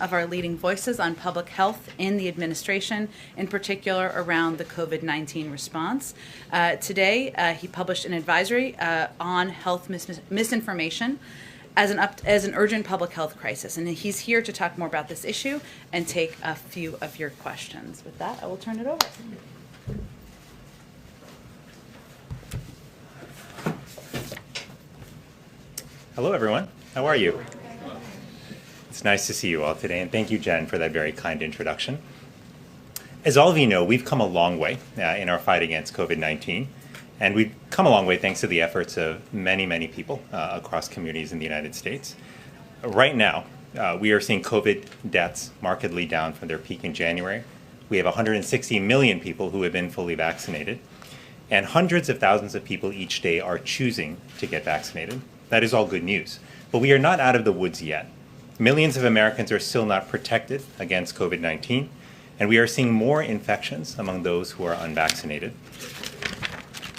of our leading voices on public health in the administration, in particular around the COVID-19 response. Today, he published an advisory on health misinformation as an urgent public health crisis. And he's here to talk more about this issue and take a few of your questions. With that, I will turn it over. Hello, everyone. How are you? It's nice to see you all today, and thank you, Jen, for that very kind introduction. As all of you know, we've come a long way in our fight against COVID-19, and we've come a long way thanks to the efforts of many, many people across communities in the United States. Right now, we are seeing COVID deaths markedly down from their peak in January. We have 160 million people who have been fully vaccinated, and hundreds of thousands of people each day are choosing to get vaccinated. That is all good news. But we are not out of the woods yet. Millions of Americans are still not protected against COVID-19, and we are seeing more infections among those who are unvaccinated.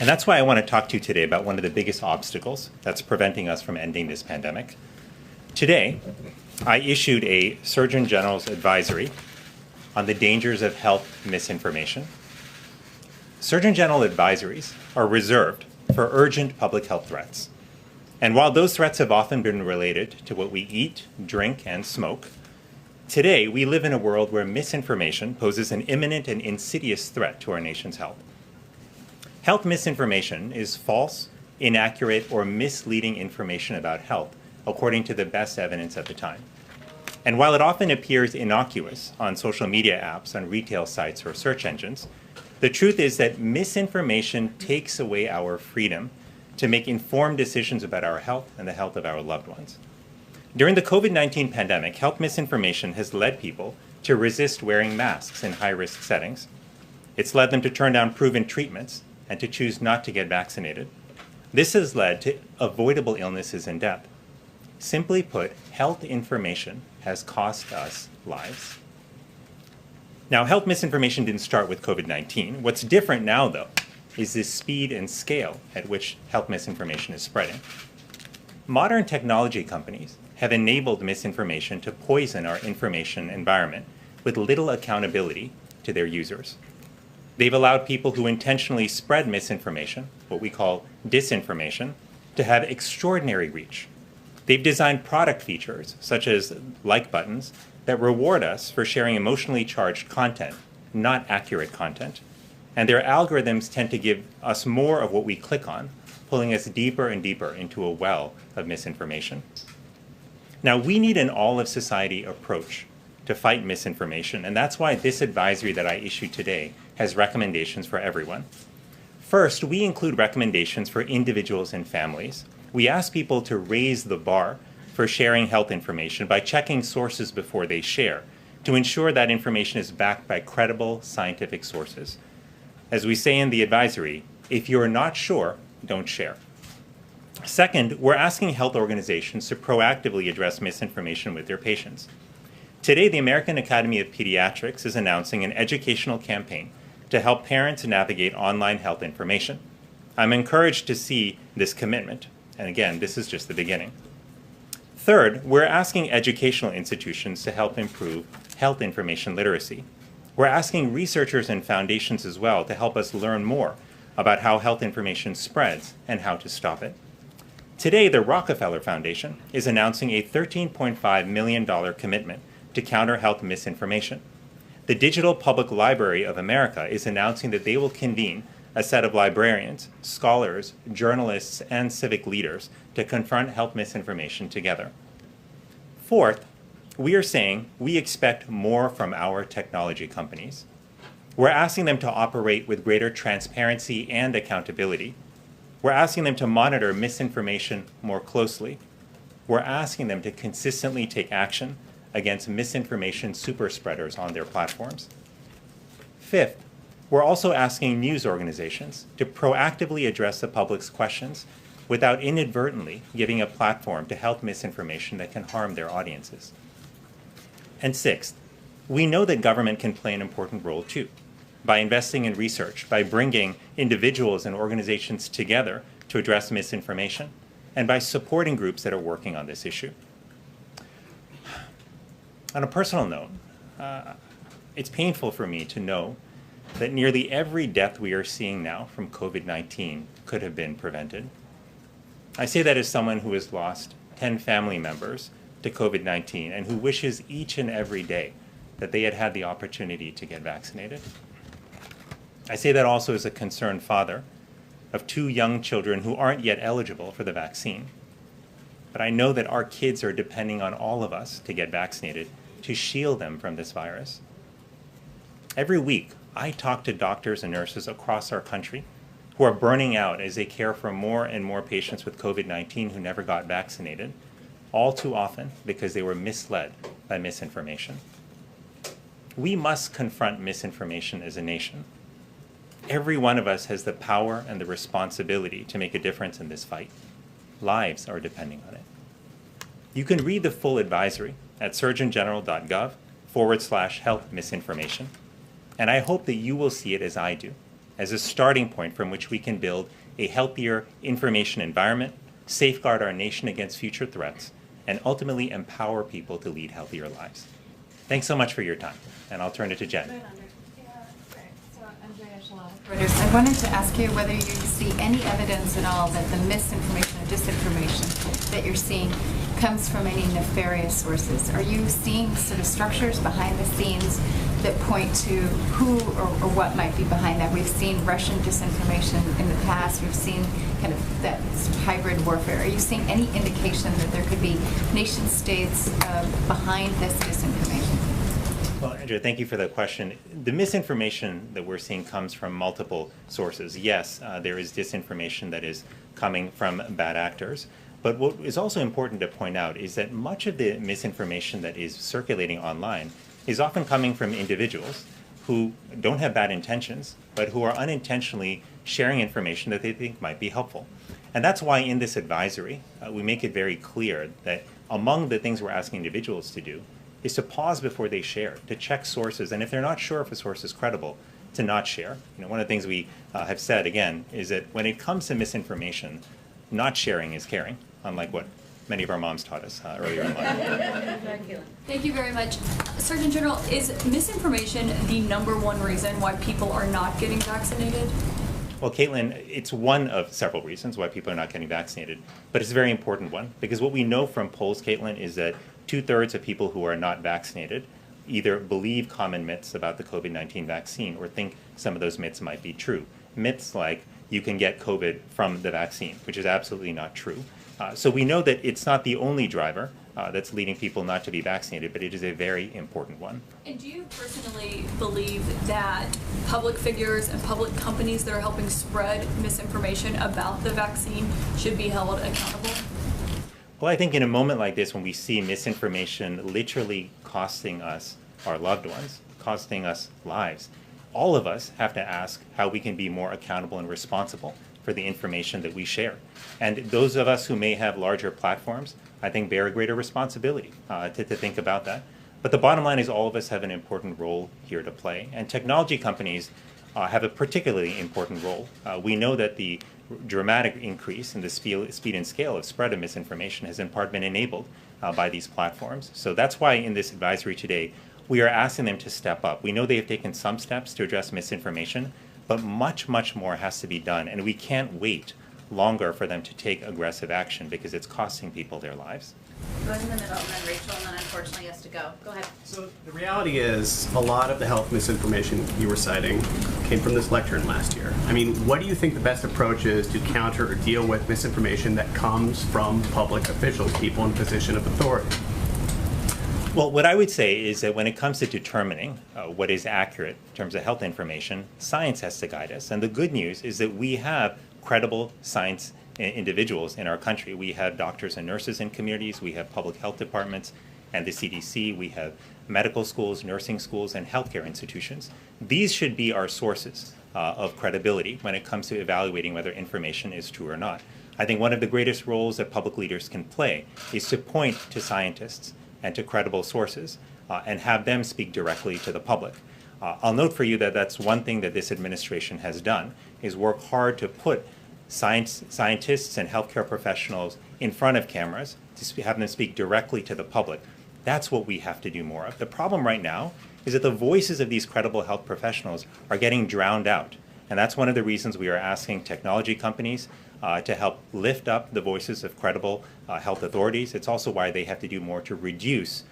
And that's why I want to talk to you today about one of the biggest obstacles that's preventing us from ending this pandemic. Today, I issued a Surgeon General's advisory on the dangers of health misinformation. Surgeon General advisories are reserved for urgent public health threats. And while those threats have often been related to what we eat, drink, and smoke, today we live in a world where misinformation poses an imminent and insidious threat to our nation's health. Health misinformation is false, inaccurate, or misleading information about health, according to the best evidence at the time. And while it often appears innocuous on social media apps, on retail sites, or search engines, the truth is that misinformation takes away our freedom to make informed decisions about our health and the health of our loved ones. During the COVID-19 pandemic, health misinformation has led people to resist wearing masks in high-risk settings. It's led them to turn down proven treatments and to choose not to get vaccinated. This has led to avoidable illnesses and death. Simply put, health information has cost us lives. Now, health misinformation didn't start with COVID-19. What's different now, though, is the speed and scale at which health misinformation is spreading. Modern technology companies have enabled misinformation to poison our information environment with little accountability to their users. They've allowed people who intentionally spread misinformation, what we call disinformation, to have extraordinary reach. They've designed product features, such as like buttons, that reward us for sharing emotionally charged content, not accurate content. And their algorithms tend to give us more of what we click on, pulling us deeper and deeper into a well of misinformation. Now, we need an all-of-society approach to fight misinformation, and that's why this advisory that I issued today has recommendations for everyone. First, we include recommendations for individuals and families. We ask people to raise the bar for sharing health information by checking sources before they share, to ensure that information is backed by credible scientific sources. As we say in the advisory, if you're not sure, don't share. Second, we're asking health organizations to proactively address misinformation with their patients. Today, the American Academy of Pediatrics is announcing an educational campaign to help parents navigate online health information. I'm encouraged to see this commitment, and again, this is just the beginning. Third, we're asking educational institutions to help improve health information literacy. We're asking researchers and foundations as well to help us learn more about how health information spreads and how to stop it. Today, the Rockefeller Foundation is announcing a $13.5 million commitment to counter health misinformation. The Digital Public Library of America is announcing that they will convene a set of librarians, scholars, journalists, and civic leaders to confront health misinformation together. Fourth, we are saying we expect more from our technology companies. We're asking them to operate with greater transparency and accountability. We're asking them to monitor misinformation more closely. We're asking them to consistently take action against misinformation super spreaders on their platforms. Fifth, we're also asking news organizations to proactively address the public's questions without inadvertently giving a platform to health misinformation that can harm their audiences. And sixth, we know that government can play an important role too, by investing in research, by bringing individuals and organizations together to address misinformation, and by supporting groups that are working on this issue. On a personal note, it's painful for me to know that nearly every death we are seeing now from COVID-19 could have been prevented. I say that as someone who has lost 10 family members to COVID-19 and who wishes each and every day that they had had the opportunity to get vaccinated. I say that also as a concerned father of 2 young children who aren't yet eligible for the vaccine. But I know that our kids are depending on all of us to get vaccinated to shield them from this virus. Every week, I talk to doctors and nurses across our country who are burning out as they care for more and more patients with COVID-19 who never got vaccinated, all too often because they were misled by misinformation. We must confront misinformation as a nation. Every one of us has the power and the responsibility to make a difference in this fight. Lives are depending on it. You can read the full advisory at surgeongeneral.gov/health misinformation. And I hope that you will see it as I do, as a starting point from which we can build a healthier information environment, safeguard our nation against future threats, and ultimately empower people to lead healthier lives. Thanks so much for your time, and I'll turn it to Jen. I wanted to ask you whether you see any evidence at all that the misinformation or disinformation that you're seeing comes from any nefarious sources. Are you seeing sort of structures behind the scenes that point to who or what might be behind that? We've seen Russian disinformation in the past. We've seen kind of that hybrid warfare. Are you seeing any indication that there could be nation states behind this disinformation? Well, Andrea, thank you for that question. The misinformation that we're seeing comes from multiple sources. Yes, there is disinformation that is coming from bad actors. But what is also important to point out is that much of the misinformation that is circulating online is often coming from individuals who don't have bad intentions, but who are unintentionally sharing information that they think might be helpful. And that's why in this advisory, we make it very clear that among the things we're asking individuals to do is to pause before they share, to check sources, and if they're not sure if a source is credible, to not share. One of the things we have said, again, is that when it comes to misinformation, not sharing is caring, unlike what many of our moms taught us earlier in life. Thank you very much. Surgeon General, is misinformation the #1 reason why people are not getting vaccinated? Well, Caitlin, it's one of several reasons why people are not getting vaccinated, but it's a very important one, because what we know from polls, Caitlin, is that 2/3 of people who are not vaccinated either believe common myths about the COVID-19 vaccine or think some of those myths might be true. Myths like you can get COVID from the vaccine, which is absolutely not true. So we know that it's not the only driver that's leading people not to be vaccinated, but it is a very important one. And do you personally believe that public figures and public companies that are helping spread misinformation about the vaccine should be held accountable? Well, I think in a moment like this, when we see misinformation literally costing us our loved ones, costing us lives, all of us have to ask how we can be more accountable and responsible for the information that we share. And those of us who may have larger platforms, I think, bear a greater responsibility to think about that. But the bottom line is all of us have an important role here to play. And technology companies have a particularly important role. We know that the dramatic increase in the speed and scale of spread of misinformation has in part been enabled by these platforms. So that's why in this advisory today, we are asking them to step up. We know they have taken some steps to address misinformation, but much, much more has to be done. And we can't wait longer for them to take aggressive action because it's costing people their lives. Go in the middle, and then Rachel, and then unfortunately has to go. Go ahead. So the reality is a lot of the health misinformation you were citing came from this lectern last year. I mean, what do you think the best approach is to counter or deal with misinformation that comes from public officials, people in a position of authority? Well, what I would say is that when it comes to determining what is accurate in terms of health information, science has to guide us. And the good news is that we have credible science individuals in our country. We have doctors and nurses in communities, we have public health departments and the CDC, we have medical schools, nursing schools, and healthcare institutions. These should be our sources of credibility when it comes to evaluating whether information is true or not. I think one of the greatest roles that public leaders can play is to point to scientists and to credible sources and have them speak directly to the public. I'll note for you that that's one thing that this administration has done, is work hard to put scientists and healthcare professionals in front of cameras to have them speak directly to the public. That's what we have to do more of. The problem right now is that the voices of these credible health professionals are getting drowned out. And that's one of the reasons we are asking technology companies to help lift up the voices of credible health authorities. It's also why they have to do more to reduce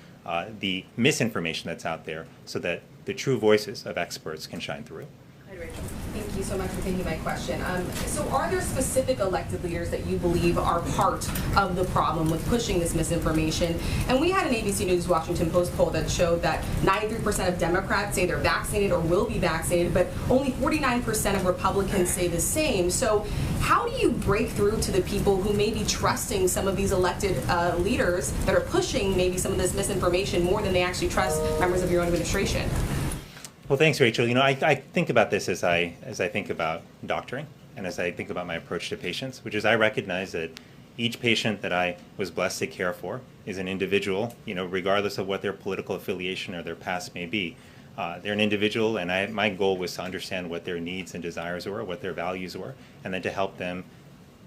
the misinformation that's out there so that the true voices of experts can shine through. Thank you so much for taking my question. So are there specific elected leaders that you believe are part of the problem with pushing this misinformation? And we had an ABC News Washington Post poll that showed that 93% of Democrats say they're vaccinated or will be vaccinated, but only 49% of Republicans say the same. So how do you break through to the people who may be trusting some of these elected leaders that are pushing maybe some of this misinformation more than they actually trust members of your own administration? Well, thanks, Rachel. You know, I think about this as I think about doctoring and as I think about my approach to patients, which is I recognize that each patient that I was blessed to care for is an individual, you know, regardless of what their political affiliation or their past may be. They're an individual, and my goal was to understand what their needs and desires were, what their values were, and then to help them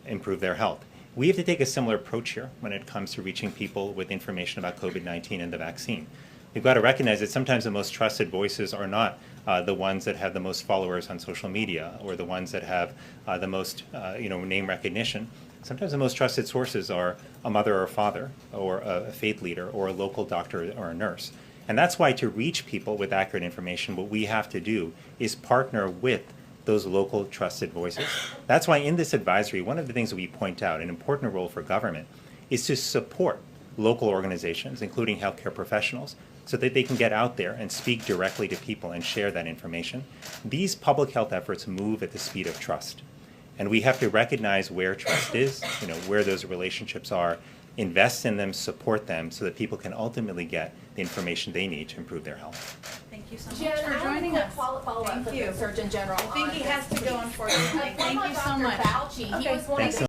improve their health. We have to take a similar approach here when it comes to reaching people with information about COVID-19 and the vaccine. We've got to recognize that sometimes the most trusted voices are not the ones that have the most followers on social media or the ones that have the most name recognition. Sometimes the most trusted sources are a mother or a father or a faith leader or a local doctor or a nurse. And that's why to reach people with accurate information, what we have to do is partner with those local trusted voices. That's why in this advisory, one of the things that we point out, an important role for government, is to support local organizations, including healthcare professionals, so that they can get out there and speak directly to people and share that information. These public health efforts move at the speed of trust. And we have to recognize where trust is, you know, where those relationships are, invest in them, support them, so that people can ultimately get the information they need to improve their health. Thank you so much Jen, for joining us. Follow-up Thank with you. the Surgeon General. I think he has to go, unfortunately. Thank you so much. Fauci, he was one of Thanks the so